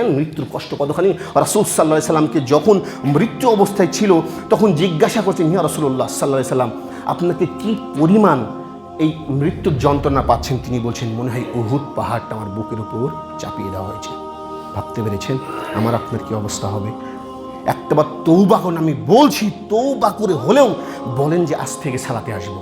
মৃত্যুর কষ্ট কতখানি। রাসূল সাল্লাল্লাহু আলাইহি সাল্লামকে যখন মৃত্যু অবস্থায় ছিল তখন জিজ্ঞাসা করছেন, ইয়া রাসূলুল্লাহ সাল্লাল্লাহু আলাইহি সাল্লাম, আপনাকে কি পরিমাণ এই মৃত্যুর যন্ত্রণা পাচ্ছেন? তিনি বলছেন, মনে হয় উহুদ পাহাড়টা আমার বুকের উপর চাপিয়ে দেওয়া হয়েছে। ভাবতে পেরেছেন আমার আপনার কি অবস্থা হবে? একটাবার তৌবা করুন, আমি বলছি তৌবা করে হলেও বলেন যে আজ থেকে সালাতে আসবো।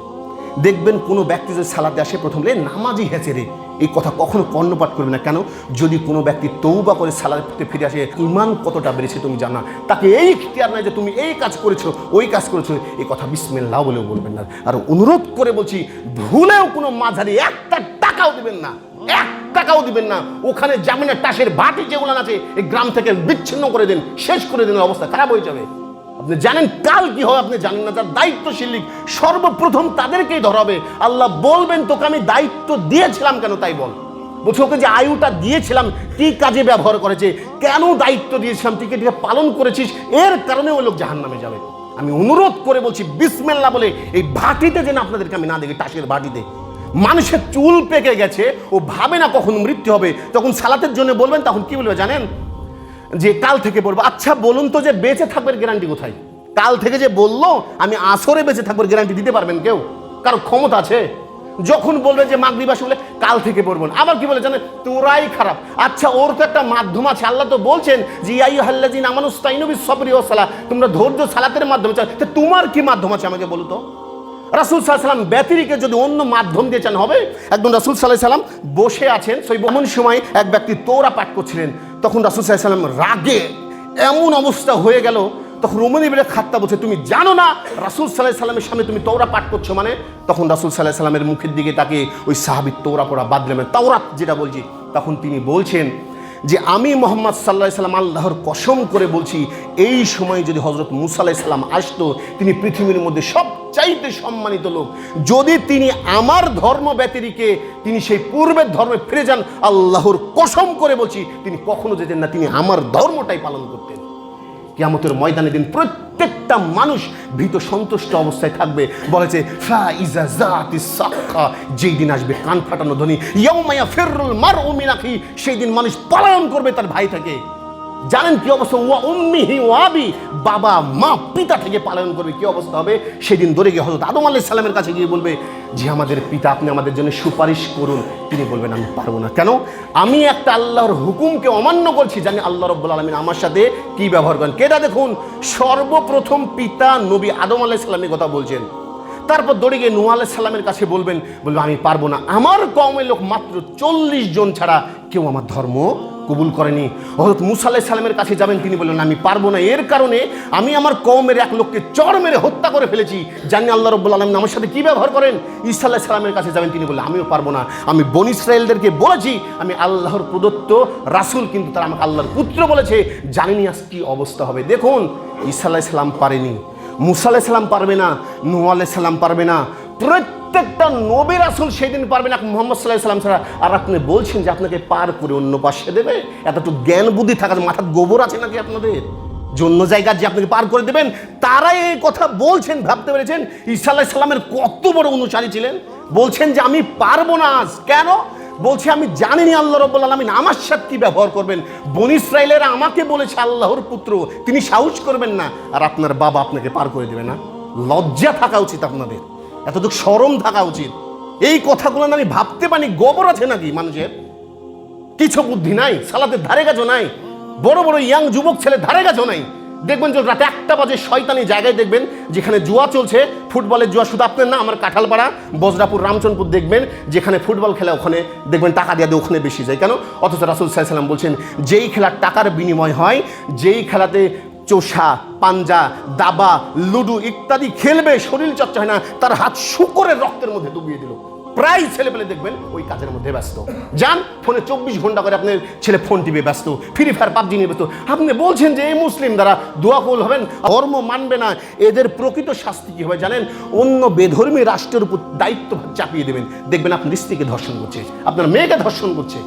দেখবেন কোনো ব্যক্তি যদি সালাতে আসে প্রথম নামাজি হেঁচে রে, এই কথা কখনো কর্ণপাত করবে না। কেন? যদি কোনো ব্যক্তি তৌবা করে সালাতে ফিরে আসে, ইমান কতটা বেড়েছে তুমি জানা, তাকে এই ইখতিয়ার নাই যে তুমি এই কাজ করেছো ওই কাজ করেছো, এই কথা বিসমিল্লাহ বলেও বলবেন না। আর অনুরোধ করে বলছি, ভুলেও কোনো মাঝারি একটা টাকাও দিবেন না, 1 টাকাও দিবেন না। ওখানে জামিনের টাসের ভাটি যেগুলো আছে এই গ্রাম থেকে বিচ্ছিন্ন করে দেন, শেষ করে দেন, অবস্থা খারাপ হয়ে যাবে। আপনি জানেন কাল কি হয়, আপনি জানেন না। যার দায়িত্বশীল সর্বপ্রথম তাদেরকেই ধরাবে। আল্লাহ বলবেন, তোকে আমি দায়িত্ব দিয়েছিলাম কেন তাই বল। বলছে ওকে যে আয়ুটা দিয়েছিলাম কি কাজে ব্যবহার করেছে, কেন দায়িত্ব দিয়েছিলাম তুই কি পালন করেছিস, এর কারণে ওই লোক জাহান্নামে যাবে। আমি অনুরোধ করে বলছি বিসমিল্লাহ বলে এই ভাটিতে যেন আপনাদেরকে আমি না দেখি, টাসের ভাটিতে মানুষের চুল পেকে গেছে, ও ভাবে না কখন মৃত্যু হবে। তখন সালাতের জন্য বলবেন, তখন কি বলবে জানেন? যে কাল থেকে বলবো। আচ্ছা বলুন তো, যে বেঁচে থাকবার গ্যারান্টি কোথায়? কাল থেকে যে বললো আমি আসরে বেঁচে থাকবার গ্যারান্টি দিতে পারবেন কেউ? কারো ক্ষমতা আছে? যখন বলবে যে মাগরিব আসে বলে কাল থেকে পড়বো না, আবার কি বলে জানেন? তোরাই খারাপ। আচ্ছা ওর তো একটা মাধ্যম আছে, আল্লাহ তো বলছেন যে ইয়া আইয়ুহাল্লাযীনা আমানুস্তাইনু বিস-সাবরি ওয়াস-সালাহ, তোমরা ধৈর্য সালাতের মাধ্যমে চাও। তো তোমার কি মাধ্যম আছে আমাকে বলো তো? রাসূল সাল্লাল্লাহু আলাইহি সাল্লাম ব্যতিরিকে যদি অন্য মাধ্যম দিয়ে চান হবে। একদম রাসূল সাল্লাল্লাহু আলাইহি সাল্লাম বসে আছেন, সেই এমন সময় এক ব্যক্তি তৌরা পাঠ করছিলেন। তখন রাসূল সাল্লাল্লাহু আলাইহি সাল্লাম রাগে এমন অবস্থা হয়ে গেল, তখন ওমর ইবনে খাত্তাব বলছে, তুমি জানো না রাসূল সাল্লাল্লাহু আলাইহি সাল্লামের সামনে তুমি তৌরা পাঠ করছো মানে? তখন রাসূল সাল্লাল্লাহু আলাইহি সাল্লামের মুখের দিকে তাকিয়ে ওই সাহাবীর তৌরা পড়া বাদ দিলেন, তাওরাত যেটা বলছি, তখন তিনি বলছেন যে আমি মুহাম্মদ সাল্লাল্লাহু আলাইহি সাল্লাম আল্লাহর কসম করে বলছি, এই সময় যদি হযরত মুসা আলাইহিস সালাম আসতো, তিনি পৃথিবীর মধ্যে সবচাইতে সম্মানিত লোক। যদি তিনি আমার ধর্ম ব্যতিরিকে তিনি সেই পূর্বের ধর্মে ফিরে যান, আল্লাহর কসম করে বলছি তিনি কখনো যেতেন না, তিনি আমার ধর্মটাই পালন করতেন। কিয়ামতের ময়দানে দিন প্রত্যেকটা মানুষ ভীত সন্তুষ্ট অবস্থায় থাকবে। বলেছে ফাইজা জাতিস সাক্কা, যেই দিন আসবে কান ফাটানো ধ্বনি, ইয়াউমা ইয়াফিরুল মারউ মিন আখি, সেই দিন মানুষ পলায়ন করবে তার ভাই থেকে। জানেন কি অবস্থা? ওয়া উম্মিহি ওয়া আবি, বাবা মা পিতা থেকে পলায়ন করবে। কি অবস্থা হবে সেদিন? দৌড়ে গিয়ে হযরত আদম আলাইহিস সালামের কাছে গিয়ে বলবে যে আমাদের পিতা, আপনি আমাদের জন্য সুপারিশ করুন। তিনি বলবেন আমি পারবো না। কেন? আমি একটা আল্লাহর হুকুমকে অমান্য করছি, জানি আল্লাহ রাব্বুল আলামিন আমার সাথে কি ব্যবহার করেন। কেটা দেখুন, সর্বপ্রথম পিতা নবী আদম আলাইহিস সালামের কথা বলছেন। তারপর দৌড়ে গিয়ে নূহ আলাইহিস সালামের কাছে বলবো আমি পারবো না, আমার কওমের লোক মাত্র 40 জন ছাড়া কেউ আমার ধর্ম কবুল করেনি। হযরত মুসা আলাইহিস সালামের কাছে যাবেন, তিনি বললেন আমি পারবো না, এর কারণে আমি আমার কওমের এক লোককে চড় মেরে হত্যা করে ফেলেছি, জানি আল্লাহ রাব্বুল আলামিন আমার সাথে কি ব্যবহার করেন। ঈসা আলাইহিস সালামের কাছে যাবেন, তিনি বললেন আমিও পারবো না, আমি বনী ইসরাঈলদেরকে বলেছি আমি আল্লাহর প্রদত্ত রাসূল, কিন্তু তারা আমাকে আল্লাহর পুত্র বলেছে, জানিনি আজ কি অবস্থা হবে। দেখুন ঈসা আলাইহিস সালাম পারেনি, মুসা আলাইহিস সালাম পারবে না, নূহ আলাইহিস সালাম পারবে না, প্রত্যেকটা নবী রাসূল সেদিন পারবে না মুহাম্মদ সাল্লাল্লাহু আলাইহি সাল্লাম ছাড়া। আর আপনি বলছেন যে আপনাকে পার করে অন্য পাশে দেবে? এতটুকু জ্ঞান বুদ্ধি থাকার মাথার গোবর আছে নাকি আপনাদের? জন্য জায়গা যে আপনাকে পার করে দেবেন, তারাই এই কথা বলছেন। ভাবতে পেরেছেন ঈসা আলাইহিস সালামের কত বড় অনুসারী ছিলেন? বলছেন যে আমি পারবো না আজ। কেন? বলছে আমি জানিনি আল্লাহ রাব্বুল আলামিন আমার সাথে কি ব্যবহার করবেন। বনী ইসরাঈলেরা আমাকে বলেছে আল্লাহর পুত্র, তিনি সাহস করবেন না, আর আপনার বাবা আপনাকে পার করে দেবে না? লজ্জা থাকা উচিত আপনাদের, এতটুকু শরম থাকা উচিত। এই কথাগুলো আমি ভাবতে পারি গোবর আছে নাকি মানুষের? কিছু বুদ্ধি নাই, সালাতের ধারে কাছেও নাই, বড় বড় ইয়াং যুবক ছেলে ধারে কাছেও নাই। দেখবেন যে রাতে 1টা বাজে শয়তানি জায়গায় দেখবেন যেখানে জুয়া চলছে, ফুটবলের জুয়া। শুধু আপনার না, আমার কাঁঠালপাড়া, বজরাপুর, রামচন্দ্রপুর দেখবেন যেখানে ফুটবল খেলা, ওখানে দেখবেন টাকা দিয়ে ওখানে বেশি যায়। কেন? অথচ রাসূল সাল্লাল্লাহু আলাইহি সাল্লাম বলছেন যেই খেলার টাকার বিনিময় হয়, যেই খেলাতে চোষা, পাঞ্জা, দাবা, লুডু ইত্যাদি খেলবে, শরীর চর্চা হয় না, তার হাত শূকরের রক্তের মধ্যে ডুবিয়ে দিল। প্রায় ছেলেপেলে দেখবেন ওই কাজের মধ্যে ব্যস্ত। যান ফোনে 24 ঘন্টা করে আপনার ছেলে ফোন টিপে ব্যস্ত, ফ্রি ফায়ার, পাবজি নিয়ে ব্যস্ত। আপনি বলছেন যে এই মুসলিম দ্বারা দোয়া কবুল হবেন, ধর্ম মানবে না, এদের প্রকৃত শাস্তি কি হবে জানেন? অন্য বেধর্মী রাষ্ট্রের উপর দায়িত্ব চাপিয়ে দেবেন। দেখবেন আপনার স্ত্রীকে ধর্ষণ করছে, আপনার মেয়েকে ধর্ষণ করছে।